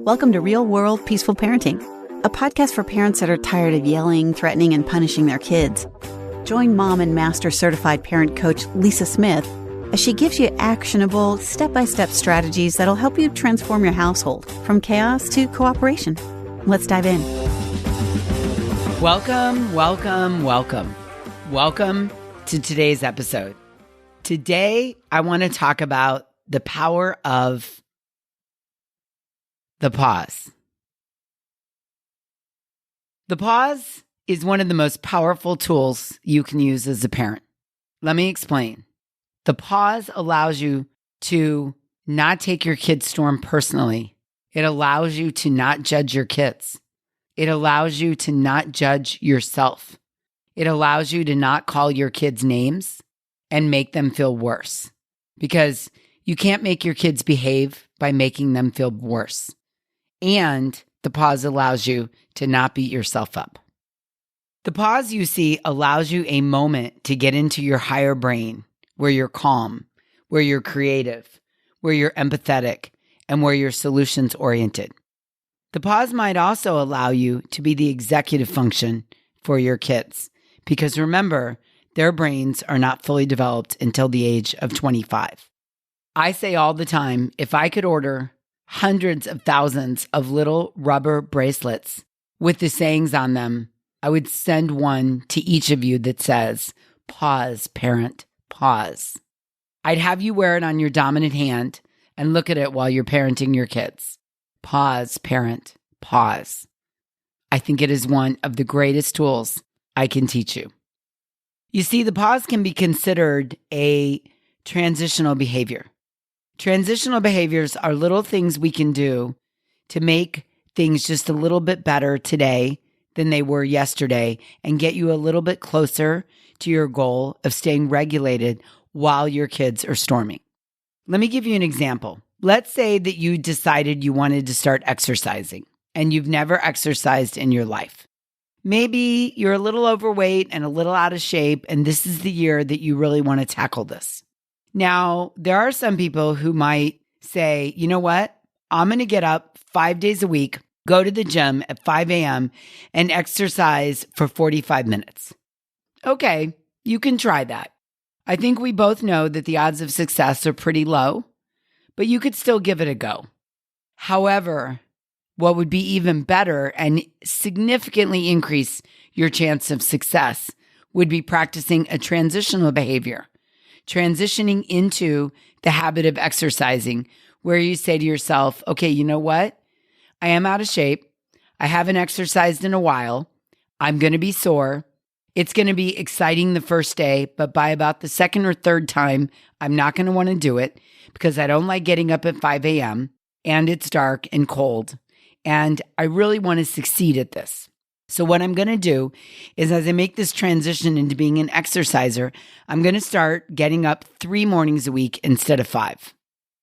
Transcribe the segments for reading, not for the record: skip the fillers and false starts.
Welcome to Real World Peaceful Parenting, a podcast for parents that are tired of yelling, threatening, and punishing their kids. Join mom and master certified parent coach Lisa Smith as she gives you actionable, step-by-step strategies that'll help you transform your household from chaos to cooperation. Let's dive in. Welcome to today's episode. Today, I want to talk about the power of the pause. The pause is one of the most powerful tools you can use as a parent. Let me explain. The pause allows you to not take your kid's storm personally. It allows you to not judge your kids. It allows you to not judge yourself. It allows you to not call your kids names and make them feel worse, because you can't make your kids behave by making them feel worse. And the pause allows you to not beat yourself up. The pause, you see, allows you a moment to get into your higher brain, where you're calm, where you're creative, where you're empathetic, and where you're solutions oriented. The pause might also allow you to be the executive function for your kids, because remember, their brains are not fully developed until the age of 25. I say all the time, if I could order hundreds of thousands of little rubber bracelets with the sayings on them, I would send one to each of you that says, "Pause, parent, pause." I'd have you wear it on your dominant hand and look at it while you're parenting your kids. Pause, parent, pause. I think it is one of the greatest tools I can teach you. You see, the pause can be considered a transitional behavior. Transitional behaviors are little things we can do to make things just a little bit better today than they were yesterday and get you a little bit closer to your goal of staying regulated while your kids are storming. Let me give you an example. Let's say that you decided you wanted to start exercising and you've never exercised in your life. Maybe you're a little overweight and a little out of shape, and this is the year that you really want to tackle this. Now, there are some people who might say, you know what? I'm going to get up 5 days a week, go to the gym at 5 a.m. and exercise for 45 minutes. Okay, you can try that. I think we both know that the odds of success are pretty low, but you could still give it a go. However, what would be even better and significantly increase your chance of success would be practicing a transitional behavior, transitioning into the habit of exercising, where you say to yourself, okay, you know what? I am out of shape. I haven't exercised in a while. I'm going to be sore. It's going to be exciting the first day, but by about the second or third time, I'm not going to want to do it because I don't like getting up at 5 a.m. and it's dark and cold. And I really want to succeed at this. So what I'm going to do is, as I make this transition into being an exerciser, I'm going to start getting up 3 mornings a week instead of 5.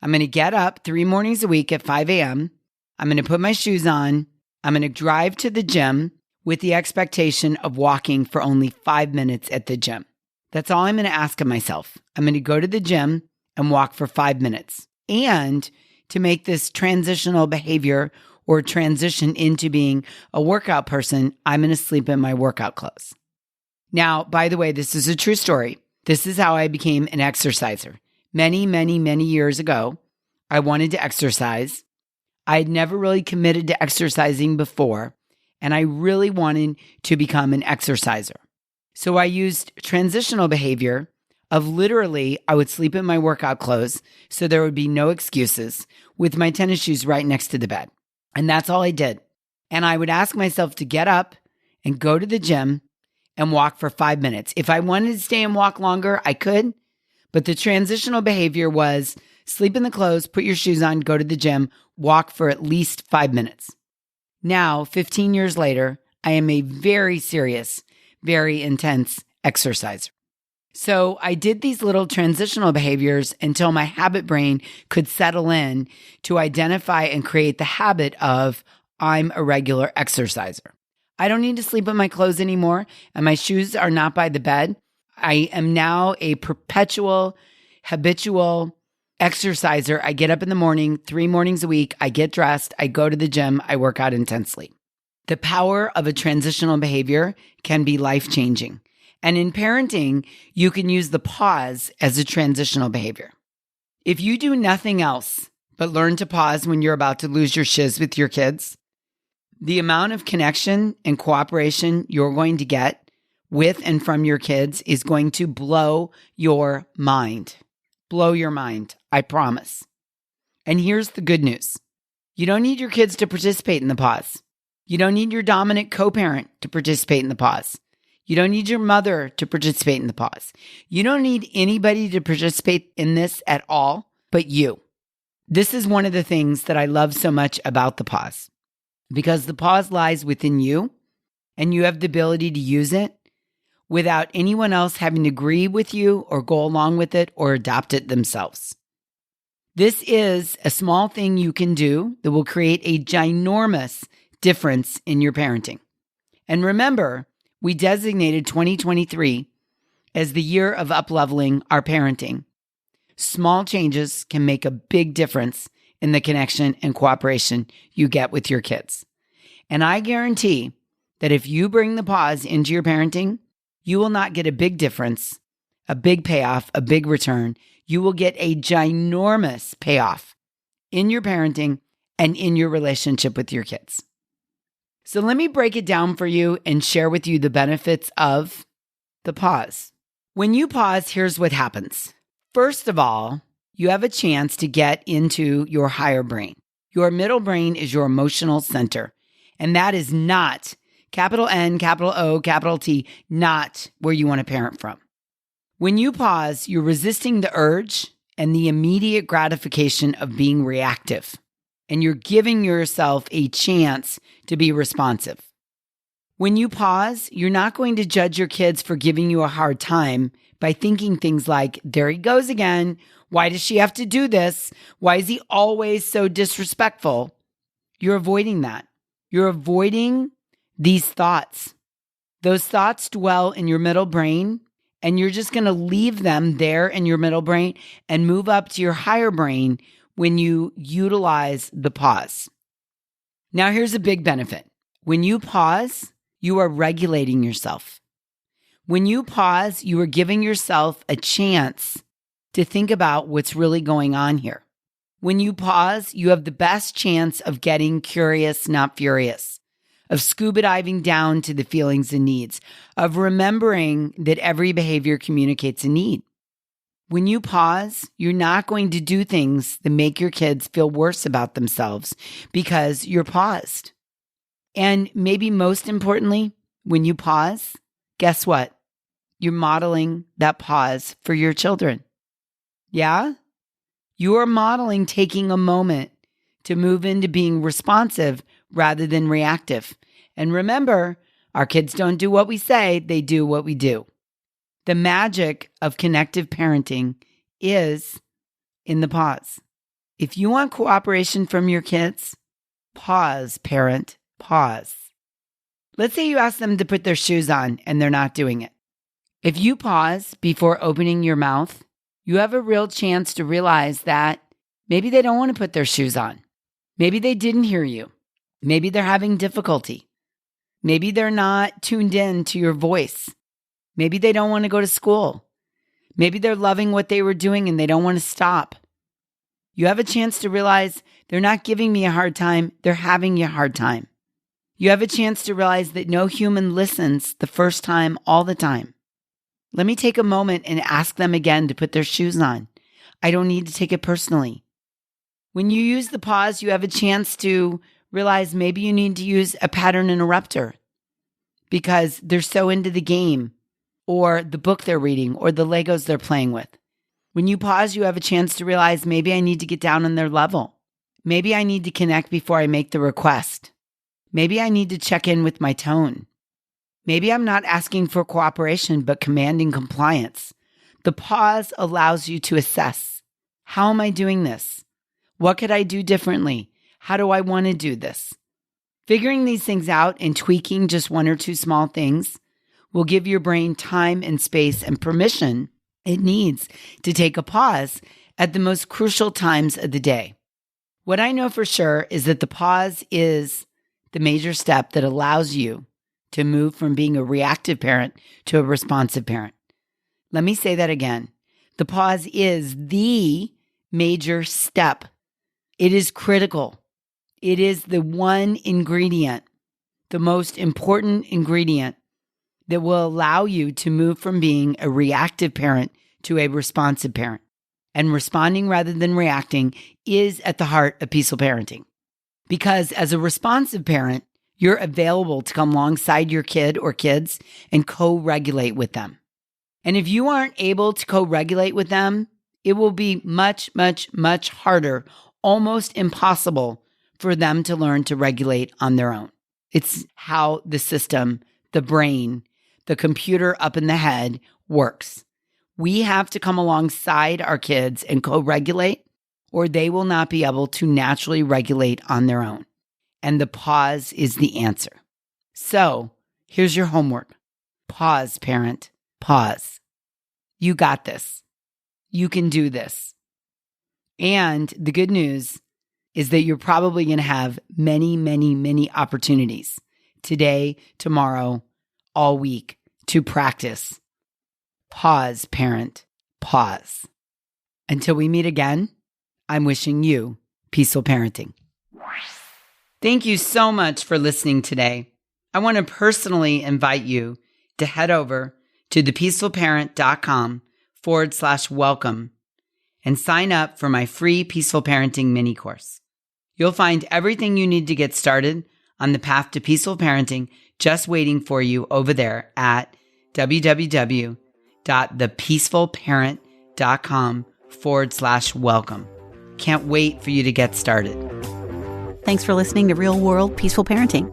I'm going to get up 3 mornings a week at 5 a.m. I'm going to put my shoes on. I'm going to drive to the gym with the expectation of walking for only 5 minutes at the gym. That's all I'm going to ask of myself. I'm going to go to the gym and walk for 5 minutes. And to make this transitional behavior or transition into being a workout person, I'm going to sleep in my workout clothes. Now, by the way, this is a true story. This is how I became an exerciser. Many years ago, I wanted to exercise. I had never really committed to exercising before, and I really wanted to become an exerciser. So I used transitional behavior of literally, I would sleep in my workout clothes so there would be no excuses, with my tennis shoes right next to the bed. And that's all I did. And I would ask myself to get up and go to the gym and walk for 5 minutes. If I wanted to stay and walk longer, I could. But the transitional behavior was sleep in the clothes, put your shoes on, go to the gym, walk for at least 5 minutes. Now, 15 years later, I am a very serious, very intense exerciser. So I did these little transitional behaviors until my habit brain could settle in to identify and create the habit of I'm a regular exerciser. I don't need to sleep in my clothes anymore, and my shoes are not by the bed. I am now a perpetual, habitual exerciser. I get up in the morning, 3 mornings a week. I get dressed. I go to the gym. I work out intensely. The power of a transitional behavior can be life-changing. And in parenting, you can use the pause as a transitional behavior. If you do nothing else but learn to pause when you're about to lose your shiz with your kids, the amount of connection and cooperation you're going to get with and from your kids is going to blow your mind. Blow your mind, I promise. And here's the good news. You don't need your kids to participate in the pause. You don't need your dominant co-parent to participate in the pause. You don't need your mother to participate in the pause. You don't need anybody to participate in this at all but you. This is one of the things that I love so much about the pause, because the pause lies within you and you have the ability to use it without anyone else having to agree with you or go along with it or adopt it themselves. This is a small thing you can do that will create a ginormous difference in your parenting. And remember, we designated 2023 as the year of up-leveling our parenting. Small changes can make a big difference in the connection and cooperation you get with your kids. And I guarantee that if you bring the pause into your parenting, you will not get a big difference, a big payoff, a big return. You will get a ginormous payoff in your parenting and in your relationship with your kids. So let me break it down for you and share with you the benefits of the pause. When you pause, here's what happens. First of all, you have a chance to get into your higher brain. Your middle brain is your emotional center. And that is not, capital N, capital O, capital T, not where you want to parent from. When you pause, you're resisting the urge and the immediate gratification of being reactive. And you're giving yourself a chance to be responsive. When you pause, you're not going to judge your kids for giving you a hard time by thinking things like, there he goes again. Why does she have to do this? Why is he always so disrespectful? You're avoiding that. You're avoiding these thoughts. Those thoughts dwell in your middle brain, and you're just going to leave them there in your middle brain and move up to your higher brain when you utilize the pause. Now, here's a big benefit. When you pause, you are regulating yourself. When you pause, you are giving yourself a chance to think about what's really going on here. When you pause, you have the best chance of getting curious, not furious, of scuba diving down to the feelings and needs, of remembering that every behavior communicates a need. When you pause, you're not going to do things that make your kids feel worse about themselves because you're paused. And maybe most importantly, when you pause, guess what? You're modeling that pause for your children. Yeah? You are modeling taking a moment to move into being responsive rather than reactive. And remember, our kids don't do what we say, they do what we do. The magic of connective parenting is in the pause. If you want cooperation from your kids, pause, parent, pause. Let's say you ask them to put their shoes on and they're not doing it. If you pause before opening your mouth, you have a real chance to realize that maybe they don't want to put their shoes on. Maybe they didn't hear you. Maybe they're having difficulty. Maybe they're not tuned in to your voice. Maybe they don't want to go to school. Maybe they're loving what they were doing and they don't want to stop. You have a chance to realize they're not giving me a hard time, they're having a hard time. You have a chance to realize that no human listens the first time all the time. Let me take a moment and ask them again to put their shoes on. I don't need to take it personally. When you use the pause, you have a chance to realize maybe you need to use a pattern interrupter because they're so into the game or the book they're reading or the Legos they're playing with. When you pause, you have a chance to realize maybe I need to get down on their level. Maybe I need to connect before I make the request. Maybe I need to check in with my tone. Maybe I'm not asking for cooperation, but commanding compliance. The pause allows you to assess. How am I doing this? What could I do differently? How do I want to do this? Figuring these things out and tweaking just one or two small things will give your brain time and space and permission it needs to take a pause at the most crucial times of the day. What I know for sure is that the pause is the major step that allows you to move from being a reactive parent to a responsive parent. Let me say that again. The pause is the major step. It is critical. It is the one ingredient, the most important ingredient that will allow you to move from being a reactive parent to a responsive parent. And responding rather than reacting is at the heart of peaceful parenting. Because as a responsive parent, you're available to come alongside your kid or kids and co-regulate with them. And if you aren't able to co-regulate with them, it will be much, much, much harder, almost impossible for them to learn to regulate on their own. It's how the system, the brain, the computer up in the head works. We have to come alongside our kids and co-regulate, or they will not be able to naturally regulate on their own. And the pause is the answer. So here's your homework. Pause, parent. Pause. You got this. You can do this. And the good news is that you're probably going to have many, many, many opportunities today, tomorrow, all week to practice. Pause, parent. Pause. Until we meet again, I'm wishing you peaceful parenting. Thank you so much for listening today. I want to personally invite you to head over to thepeacefulparent.com/welcome and sign up for my free Peaceful Parenting mini course. You'll find everything you need to get started on the path to peaceful parenting just waiting for you over there at www.thepeacefulparent.com/welcome. Can't wait for you to get started. Thanks for listening to Real World Peaceful Parenting.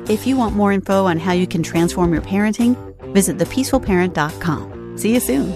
If you want more info on how you can transform your parenting, visit thepeacefulparent.com. See you soon.